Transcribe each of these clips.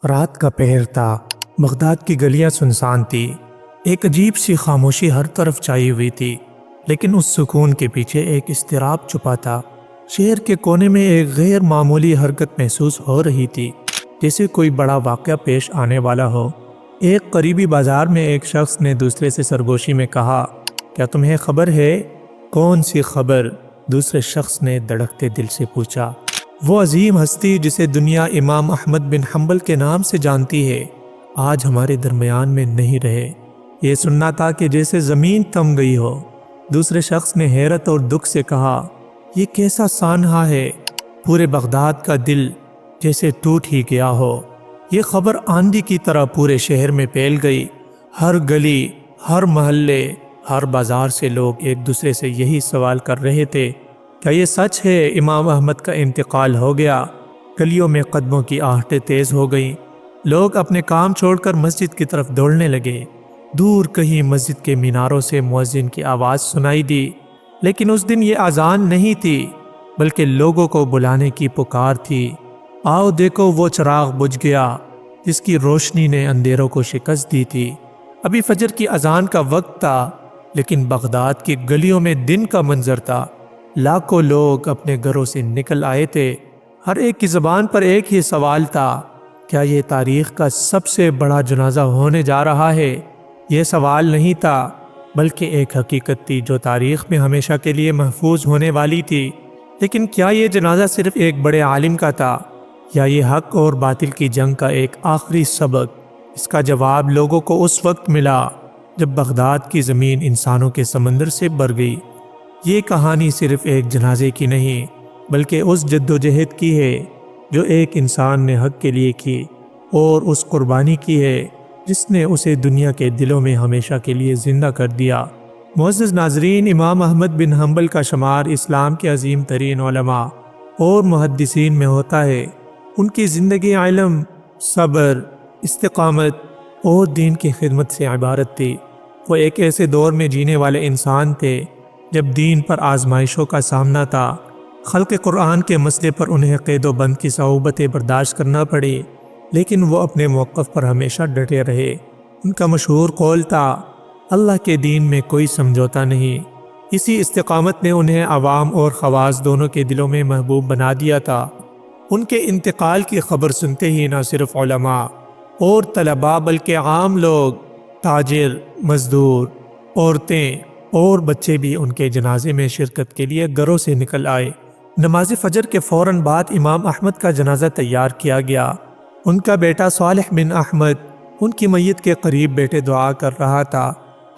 رات کا پہر تھا۔ بغداد کی گلیاں سنسان تھی۔ ایک عجیب سی خاموشی ہر طرف چھائی ہوئی تھی، لیکن اس سکون کے پیچھے ایک اضطراب چھپا تھا۔ شہر کے کونے میں ایک غیر معمولی حرکت محسوس ہو رہی تھی، جیسے کوئی بڑا واقعہ پیش آنے والا ہو۔ ایک قریبی بازار میں ایک شخص نے دوسرے سے سرگوشی میں کہا، کیا تمہیں خبر ہے؟ کون سی خبر؟ دوسرے شخص نے دھڑکتے دل سے پوچھا۔ وہ عظیم ہستی جسے دنیا امام احمد بن حنبل کے نام سے جانتی ہے، آج ہمارے درمیان میں نہیں رہے۔ یہ سننا تھا کہ جیسے زمین تھم گئی ہو۔ دوسرے شخص نے حیرت اور دکھ سے کہا، یہ کیسا سانحہ ہے؟ پورے بغداد کا دل جیسے ٹوٹ ہی گیا ہو۔ یہ خبر آندھی کی طرح پورے شہر میں پھیل گئی۔ ہر گلی، ہر محلے، ہر بازار سے لوگ ایک دوسرے سے یہی سوال کر رہے تھے، کیا یہ سچ ہے امام احمد کا انتقال ہو گیا؟ گلیوں میں قدموں کی آہٹیں تیز ہو گئیں۔ لوگ اپنے کام چھوڑ کر مسجد کی طرف دوڑنے لگے۔ دور کہیں مسجد کے میناروں سے مؤذن کی آواز سنائی دی، لیکن اس دن یہ اذان نہیں تھی، بلکہ لوگوں کو بلانے کی پکار تھی۔ آؤ دیکھو، وہ چراغ بجھ گیا جس کی روشنی نے اندھیروں کو شکست دی تھی۔ ابھی فجر کی اذان کا وقت تھا، لیکن بغداد کی گلیوں میں دن کا منظر تھا۔ لاکھوں لوگ اپنے گھروں سے نکل آئے تھے۔ ہر ایک کی زبان پر ایک ہی سوال تھا، کیا یہ تاریخ کا سب سے بڑا جنازہ ہونے جا رہا ہے؟ یہ سوال نہیں تھا، بلکہ ایک حقیقت تھی جو تاریخ میں ہمیشہ کے لیے محفوظ ہونے والی تھی۔ لیکن کیا یہ جنازہ صرف ایک بڑے عالم کا تھا، یا یہ حق اور باطل کی جنگ کا ایک آخری سبق؟ اس کا جواب لوگوں کو اس وقت ملا جب بغداد کی زمین انسانوں کے سمندر سے بھر گئی۔ یہ کہانی صرف ایک جنازے کی نہیں، بلکہ اس جدوجہد کی ہے جو ایک انسان نے حق کے لیے کی، اور اس قربانی کی ہے جس نے اسے دنیا کے دلوں میں ہمیشہ کے لیے زندہ کر دیا۔ معزز ناظرین، امام احمد بن حنبل کا شمار اسلام کے عظیم ترین علماء اور محدثین میں ہوتا ہے۔ ان کی زندگی علم، صبر، استقامت اور دین کی خدمت سے عبارت تھی۔ وہ ایک ایسے دور میں جینے والے انسان تھے جب دین پر آزمائشوں کا سامنا تھا۔ خلق قرآن کے مسئلے پر انہیں قید و بند کی صعوبتیں برداشت کرنا پڑی، لیکن وہ اپنے موقف پر ہمیشہ ڈٹے رہے۔ ان کا مشہور قول تھا، اللہ کے دین میں کوئی سمجھوتا نہیں۔ اسی استقامت نے انہیں عوام اور خواص دونوں کے دلوں میں محبوب بنا دیا تھا۔ ان کے انتقال کی خبر سنتے ہی نہ صرف علماء اور طلباء بلکہ عام لوگ، تاجر، مزدور، عورتیں اور بچے بھی ان کے جنازے میں شرکت کے لیے گھروں سے نکل آئے۔ نماز فجر کے فوراً بعد امام احمد کا جنازہ تیار کیا گیا۔ ان کا بیٹا صالح بن احمد ان کی میت کے قریب بیٹھے دعا کر رہا تھا۔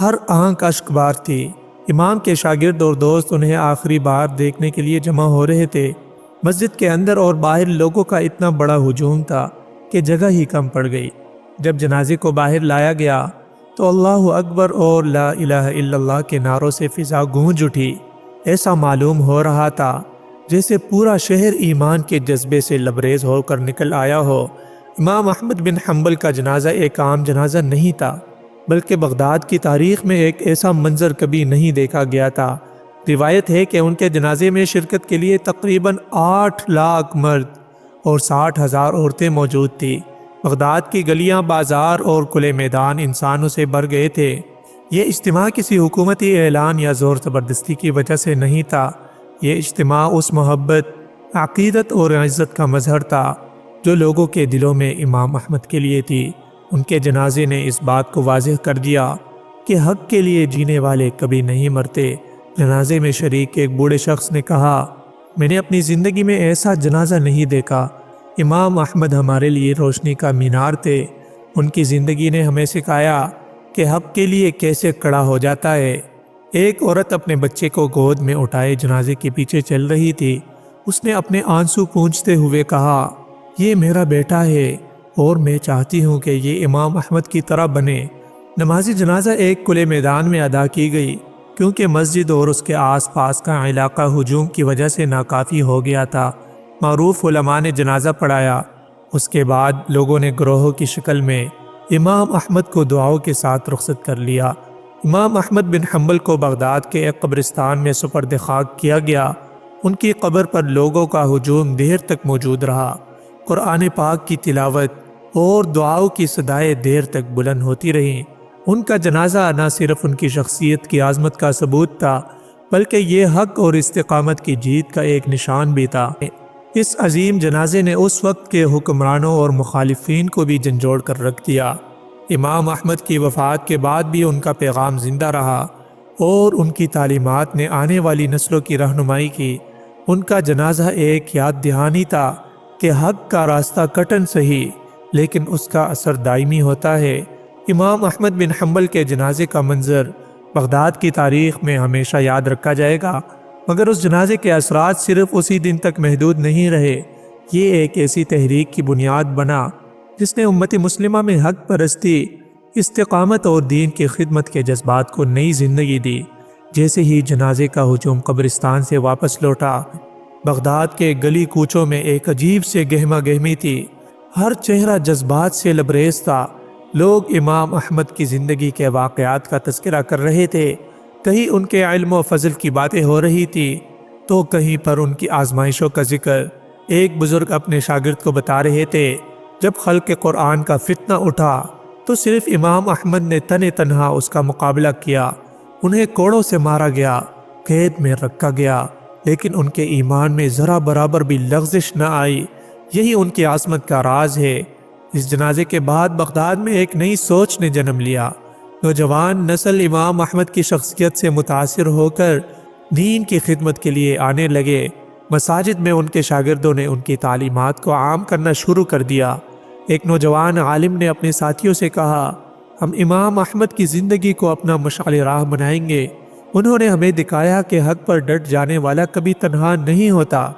ہر آنکھ اشک بار تھی۔ امام کے شاگرد اور دوست انہیں آخری بار دیکھنے کے لیے جمع ہو رہے تھے۔ مسجد کے اندر اور باہر لوگوں کا اتنا بڑا ہجوم تھا کہ جگہ ہی کم پڑ گئی۔ جب جنازے کو باہر لایا گیا تو اللہ اکبر اور لا الہ الا اللہ کے نعروں سے فضا گونج اٹھی۔ ایسا معلوم ہو رہا تھا جیسے پورا شہر ایمان کے جذبے سے لبریز ہو کر نکل آیا ہو۔ امام احمد بن حنبل کا جنازہ ایک عام جنازہ نہیں تھا، بلکہ بغداد کی تاریخ میں ایک ایسا منظر کبھی نہیں دیکھا گیا تھا۔ روایت ہے کہ ان کے جنازے میں شرکت کے لیے تقریباً 8 لاکھ مرد اور 60,000 عورتیں موجود تھیں۔ بغداد کی گلیاں، بازار اور کھلے میدان انسانوں سے بھر گئے تھے۔ یہ اجتماع کسی حکومتی اعلان یا زور زبردستی کی وجہ سے نہیں تھا۔ یہ اجتماع اس محبت، عقیدت اور عزت کا مظہر تھا جو لوگوں کے دلوں میں امام احمد کے لیے تھی۔ ان کے جنازے نے اس بات کو واضح کر دیا کہ حق کے لیے جینے والے کبھی نہیں مرتے۔ جنازے میں شریک ایک بوڑھے شخص نے کہا، میں نے اپنی زندگی میں ایسا جنازہ نہیں دیکھا۔ امام احمد ہمارے لیے روشنی کا مینار تھے۔ ان کی زندگی نے ہمیں سکھایا کہ حق کے لیے کیسے کھڑا ہو جاتا ہے۔ ایک عورت اپنے بچے کو گود میں اٹھائے جنازے کے پیچھے چل رہی تھی۔ اس نے اپنے آنسو پونچھتے ہوئے کہا، یہ میرا بیٹا ہے اور میں چاہتی ہوں کہ یہ امام احمد کی طرح بنے۔ نماز جنازہ ایک کھلے میدان میں ادا کی گئی، کیونکہ مسجد اور اس کے آس پاس کا علاقہ ہجوم کی وجہ سے ناکافی ہو گیا تھا۔ معروف علماء نے جنازہ پڑھایا۔ اس کے بعد لوگوں نے گروہوں کی شکل میں امام احمد کو دعاؤں کے ساتھ رخصت کر لیا۔ امام احمد بن حنبل کو بغداد کے ایک قبرستان میں سپرد خاک کیا گیا۔ ان کی قبر پر لوگوں کا ہجوم دیر تک موجود رہا۔ قرآن پاک کی تلاوت اور دعاؤں کی صدائیں دیر تک بلند ہوتی رہیں۔ ان کا جنازہ نہ صرف ان کی شخصیت کی عظمت کا ثبوت تھا، بلکہ یہ حق اور استقامت کی جیت کا ایک نشان بھی تھا۔ اس عظیم جنازے نے اس وقت کے حکمرانوں اور مخالفین کو بھی جھنجھوڑ کر رکھ دیا۔ امام احمد کی وفات کے بعد بھی ان کا پیغام زندہ رہا اور ان کی تعلیمات نے آنے والی نسلوں کی رہنمائی کی۔ ان کا جنازہ ایک یاد دہانی تھا کہ حق کا راستہ کٹن سہی، لیکن اس کا اثر دائمی ہوتا ہے۔ امام احمد بن حنبل کے جنازے کا منظر بغداد کی تاریخ میں ہمیشہ یاد رکھا جائے گا، مگر اس جنازے کے اثرات صرف اسی دن تک محدود نہیں رہے۔ یہ ایک ایسی تحریک کی بنیاد بنا جس نے امت مسلمہ میں حق پرستی، استقامت اور دین کی خدمت کے جذبات کو نئی زندگی دی۔ جیسے ہی جنازے کا ہجوم قبرستان سے واپس لوٹا، بغداد کے گلی کوچوں میں ایک عجیب سے گہما گہمی تھی۔ ہر چہرہ جذبات سے لبریز تھا۔ لوگ امام احمد کی زندگی کے واقعات کا تذکرہ کر رہے تھے، کہیں ان کے علم و فضل کی باتیں ہو رہی تھی تو کہیں پر ان کی آزمائشوں کا ذکر۔ ایک بزرگ اپنے شاگرد کو بتا رہے تھے، جب خلق قرآن کا فتنہ اٹھا تو صرف امام احمد نے تنہا اس کا مقابلہ کیا۔ انہیں کوڑوں سے مارا گیا، قید میں رکھا گیا، لیکن ان کے ایمان میں ذرا برابر بھی لغزش نہ آئی۔ یہی ان کی عظمت کا راز ہے۔ اس جنازے کے بعد بغداد میں ایک نئی سوچ نے جنم لیا۔ نوجوان نسل امام احمد کی شخصیت سے متاثر ہو کر دین کی خدمت کے لیے آنے لگے۔ مساجد میں ان کے شاگردوں نے ان کی تعلیمات کو عام کرنا شروع کر دیا۔ ایک نوجوان عالم نے اپنے ساتھیوں سے کہا، ہم امام احمد کی زندگی کو اپنا مشعل راہ بنائیں گے۔ انہوں نے ہمیں دکھایا کہ حق پر ڈٹ جانے والا کبھی تنہا نہیں ہوتا۔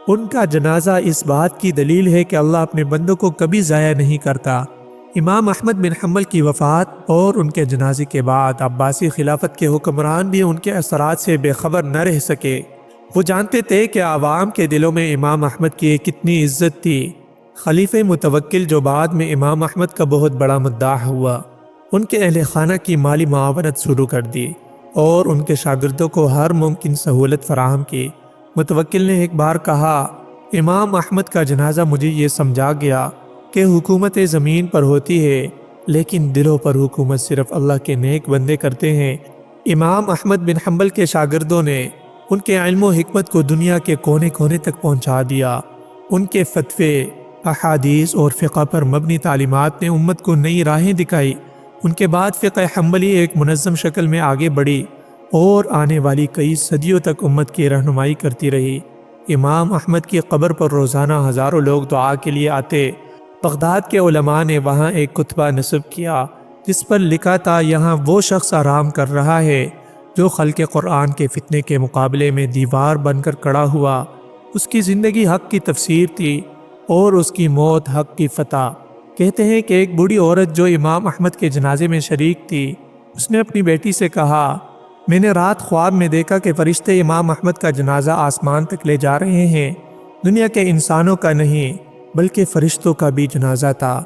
ان کا جنازہ اس بات کی دلیل ہے کہ اللہ اپنے بندوں کو کبھی ضائع نہیں کرتا۔ امام احمد بن حنبل کی وفات اور ان کے جنازے کے بعد عباسی خلافت کے حکمران بھی ان کے اثرات سے بے خبر نہ رہ سکے۔ وہ جانتے تھے کہ عوام کے دلوں میں امام احمد کی کتنی عزت تھی۔ خلیفہ متوکل جو بعد میں امام احمد کا بہت بڑا مداح ہوا، ان کے اہل خانہ کی مالی معاونت شروع کر دی اور ان کے شاگردوں کو ہر ممکن سہولت فراہم کی۔ متوکل نے ایک بار کہا، امام احمد کا جنازہ مجھے یہ سمجھا گیا کہ حکومت زمین پر ہوتی ہے، لیکن دلوں پر حکومت صرف اللہ کے نیک بندے کرتے ہیں۔ امام احمد بن حنبل کے شاگردوں نے ان کے علم و حکمت کو دنیا کے کونے کونے تک پہنچا دیا۔ ان کے فتوے، احادیث اور فقہ پر مبنی تعلیمات نے امت کو نئی راہیں دکھائی۔ ان کے بعد فقہ حنبلی ایک منظم شکل میں آگے بڑھی اور آنے والی کئی صدیوں تک امت کی رہنمائی کرتی رہی۔ امام احمد کی قبر پر روزانہ ہزاروں لوگ دعا کے لیے آتے۔ بغداد کے علماء نے وہاں ایک کتبہ نصب کیا جس پر لکھا تھا، یہاں وہ شخص آرام کر رہا ہے جو خلق قرآن کے فتنے کے مقابلے میں دیوار بن کر کھڑا ہوا۔ اس کی زندگی حق کی تفسیر تھی اور اس کی موت حق کی فتح۔ کہتے ہیں کہ ایک بوڑھی عورت جو امام احمد کے جنازے میں شریک تھی، اس نے اپنی بیٹی سے کہا، میں نے رات خواب میں دیکھا کہ فرشتے امام احمد کا جنازہ آسمان تک لے جا رہے ہیں۔ دنیا کے انسانوں کا نہیں بلکہ فرشتوں کا بھی جنازہ تھا۔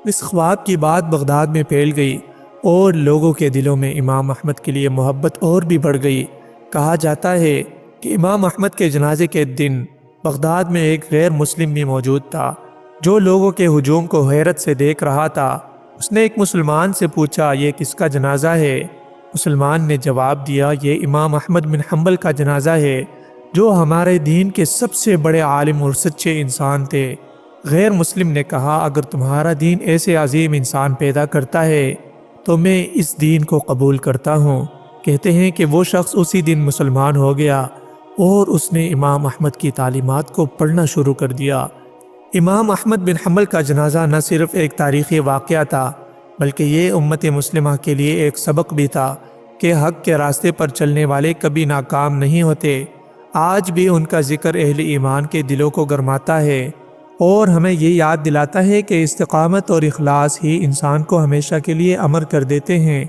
اس خواب کی بات بغداد میں پھیل گئی اور لوگوں کے دلوں میں امام احمد کے لیے محبت اور بھی بڑھ گئی۔ کہا جاتا ہے کہ امام احمد کے جنازے کے دن بغداد میں ایک غیر مسلم بھی موجود تھا جو لوگوں کے ہجوم کو حیرت سے دیکھ رہا تھا۔ اس نے ایک مسلمان سے پوچھا، یہ کس کا جنازہ ہے؟ مسلمان نے جواب دیا، یہ امام احمد بن حنبل کا جنازہ ہے جو ہمارے دین کے سب سے بڑے عالم اور سچے انسان تھے۔ غیر مسلم نے کہا، اگر تمہارا دین ایسے عظیم انسان پیدا کرتا ہے تو میں اس دین کو قبول کرتا ہوں۔ کہتے ہیں کہ وہ شخص اسی دن مسلمان ہو گیا اور اس نے امام احمد کی تعلیمات کو پڑھنا شروع کر دیا۔ امام احمد بن حنبل کا جنازہ نہ صرف ایک تاریخی واقعہ تھا بلکہ یہ امت مسلمہ کے لیے ایک سبق بھی تھا کہ حق کے راستے پر چلنے والے کبھی ناکام نہیں ہوتے۔ آج بھی ان کا ذکر اہل ایمان کے دلوں کو گرماتا ہے اور ہمیں یہ یاد دلاتا ہے کہ استقامت اور اخلاص ہی انسان کو ہمیشہ کے لیے امر کر دیتے ہیں۔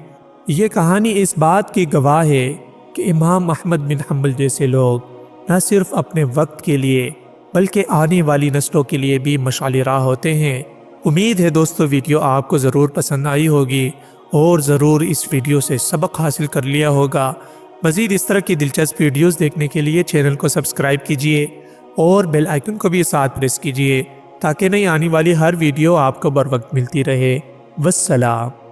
یہ کہانی اس بات کی گواہ ہے کہ امام احمد بن حنبل جیسے لوگ نہ صرف اپنے وقت کے لیے بلکہ آنے والی نسلوں کے لیے بھی مشعل راہ ہوتے ہیں۔ امید ہے دوستو ویڈیو آپ کو ضرور پسند آئی ہوگی اور ضرور اس ویڈیو سے سبق حاصل کر لیا ہوگا۔ مزید اس طرح کی دلچسپ ویڈیوز دیکھنے کے لیے چینل کو سبسکرائب کیجیے اور بیل آئیکن کو بھی ساتھ پریس کیجیے تاکہ نئی آنے والی ہر ویڈیو آپ کو بر وقت ملتی رہے۔ والسلام۔